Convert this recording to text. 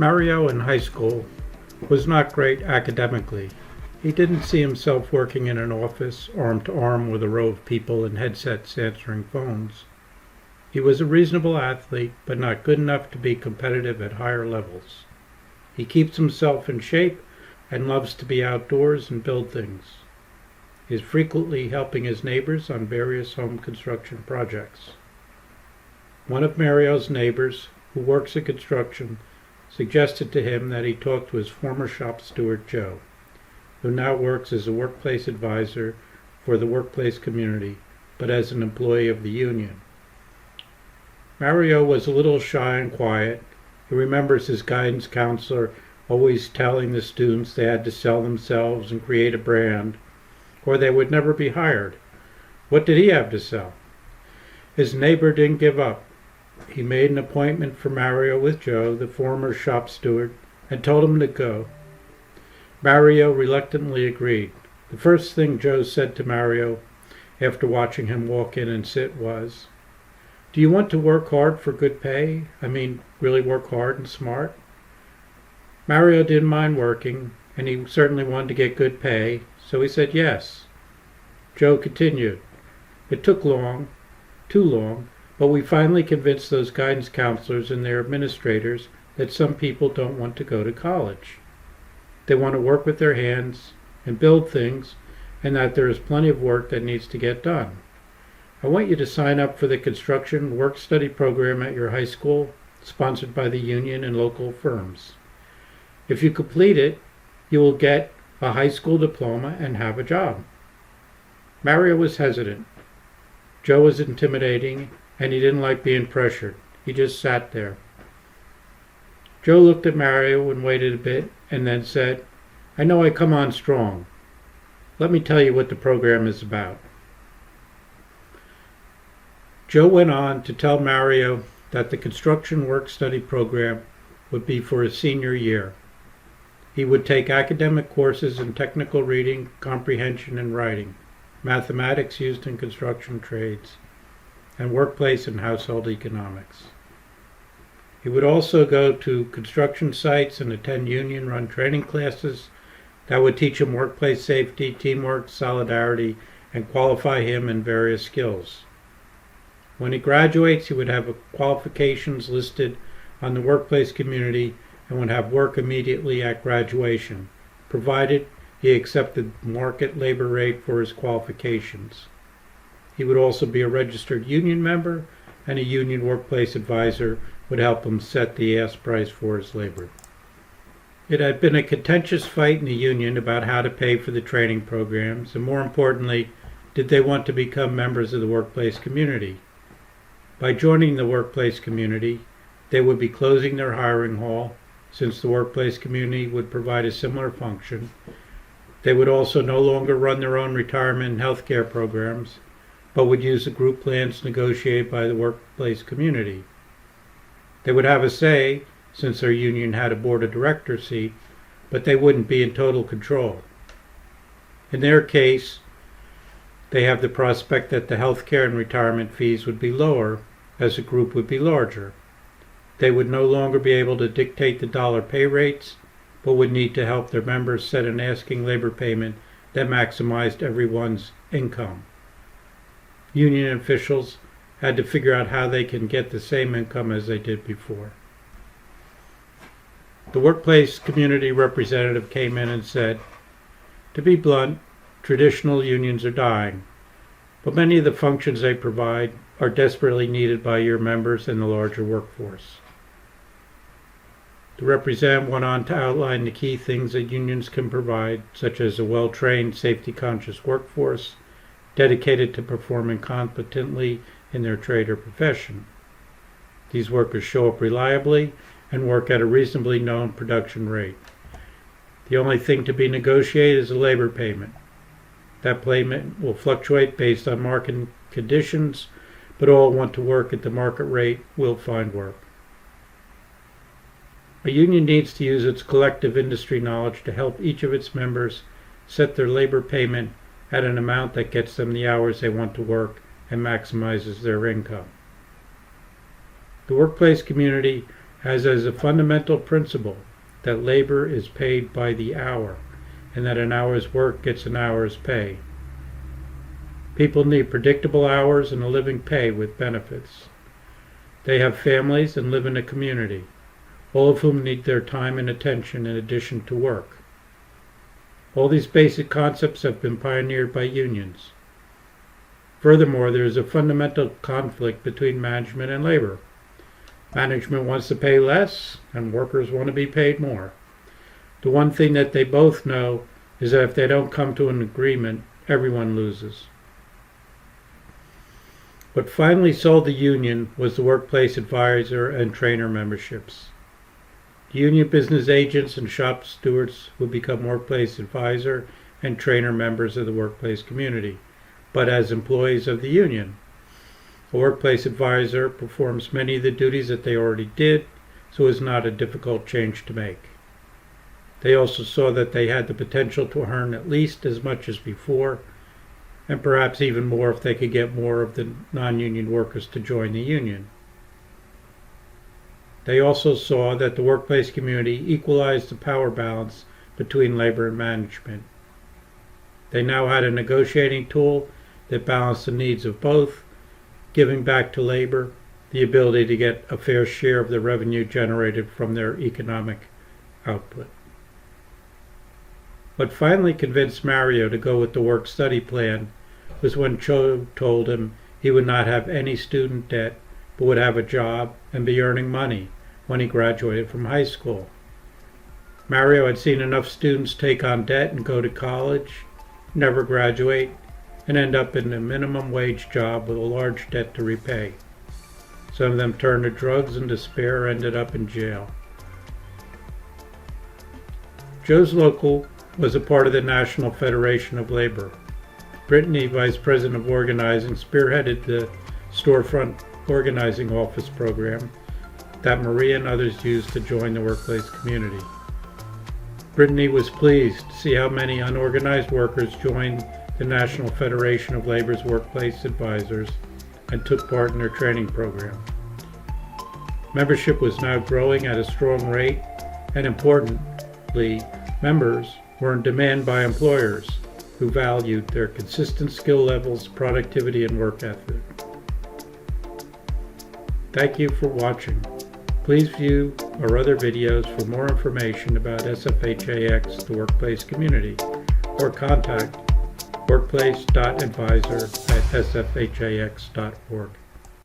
Mario in high school was not great academically. He didn't see himself working in an office, arm to arm with a row of people in headsets answering phones. He was a reasonable athlete, but not good enough to be competitive at higher levels. He keeps himself in shape and loves to be outdoors and build things. He is frequently helping his neighbors on various home construction projects. One of Mario's neighbors, who works at construction, suggested to him that he talk to his former shop steward, Joe, who now works as a workplace advisor for the workplace community, but as an employee of the union. Mario was a little shy and quiet. He remembers his guidance counselor always telling the students they had to sell themselves and create a brand, or they would never be hired. What did he have to sell? His neighbor didn't give up. He made an appointment for Mario with Joe, the former shop steward, and told him to go. Mario reluctantly agreed. The first thing Joe said to Mario after watching him walk in and sit was, "Do you want to work hard for good pay? Really work hard and smart?" Mario didn't mind working, and he certainly wanted to get good pay, so he said yes. Joe continued, "It took long, too long, but we finally convinced those guidance counselors and their administrators that some people don't want to go to college. They want to work with their hands and build things, and that there is plenty of work that needs to get done. I want you to sign up for the construction work-study program at your high school, sponsored by the union and local firms. If you complete it, you will get a high school diploma and have a job." Mario was hesitant. Joe was intimidating, and he didn't like being pressured. He just sat there. Joe looked at Mario and waited a bit, and then said, "I know I come on strong. Let me tell you what the program is about." Joe went on to tell Mario that the construction work-study program would be for his senior year. He would take academic courses in technical reading, comprehension, and writing, mathematics used in construction trades, and workplace and household economics. He would also go to construction sites and attend union-run training classes that would teach him workplace safety, teamwork, solidarity, and qualify him in various skills. When he graduates, he would have qualifications listed on the workplace community and would have work immediately at graduation, provided he accepted market labor rate for his qualifications. He would also be a registered union member, and a union workplace advisor would help him set the ask price for his labor. It had been a contentious fight in the union about how to pay for the training programs, and more importantly, did they want to become members of the workplace community. By joining the workplace community, they would be closing their hiring hall, since the workplace community would provide a similar function. They would also no longer run their own retirement and health care programs, but would use the group plans negotiated by the workplace community. They would have a say, since their union had a board of directors seat, but they wouldn't be in total control. In their case, they have the prospect that the health care and retirement fees would be lower, as the group would be larger. They would no longer be able to dictate the dollar pay rates, but would need to help their members set an asking labor payment that maximized everyone's income. Union officials had to figure out how they can get the same income as they did before. The workplace community representative came in and said, "To be blunt, traditional unions are dying, but many of the functions they provide are desperately needed by your members and the larger workforce." The representative went on to outline the key things that unions can provide, such as a well-trained, safety-conscious workforce dedicated to performing competently in their trade or profession. These workers show up reliably and work at a reasonably known production rate. The only thing to be negotiated is a labor payment. That payment will fluctuate based on market conditions, but all who want to work at the market rate will find work. A union needs to use its collective industry knowledge to help each of its members set their labor payment at an amount that gets them the hours they want to work and maximizes their income. The workplace community has as a fundamental principle that labor is paid by the hour and that an hour's work gets an hour's pay. People need predictable hours and a living pay with benefits. They have families and live in a community, all of whom need their time and attention in addition to work. All these basic concepts have been pioneered by unions. Furthermore, there is a fundamental conflict between management and labor. Management wants to pay less, and workers want to be paid more. The one thing that they both know is that if they don't come to an agreement, everyone loses. What finally sold the union was the workplace advisor and trainer memberships. The union business agents and shop stewards would become workplace advisor and trainer members of the workplace community, but as employees of the union. A workplace advisor performs many of the duties that they already did, so it was not a difficult change to make. They also saw that they had the potential to earn at least as much as before, and perhaps even more if they could get more of the non-union workers to join the union. They also saw that the workplace community equalized the power balance between labor and management. They now had a negotiating tool that balanced the needs of both, giving back to labor the ability to get a fair share of the revenue generated from their economic output. What finally convinced Mario to go with the work-study plan was when Cho told him he would not have any student debt, but would have a job and be earning money when he graduated from high school. Mario had seen enough students take on debt and go to college, never graduate, and end up in a minimum wage job with a large debt to repay. Some of them turned to drugs and despair, ended up in jail. Joe's Local was a part of the National Federation of Labor. Brittany, Vice President of Organizing, spearheaded the storefront organizing office program that Maria and others used to join the workplace community. Brittany was pleased to see how many unorganized workers joined the National Federation of Labor's Workplace Advisors and took part in their training program. Membership was now growing at a strong rate, and importantly, members were in demand by employers who valued their consistent skill levels, productivity, and work ethic. Thank you for watching. Please view our other videos for more information about SFHAX, the workplace community, or contact workplace.advisor@sfhax.org.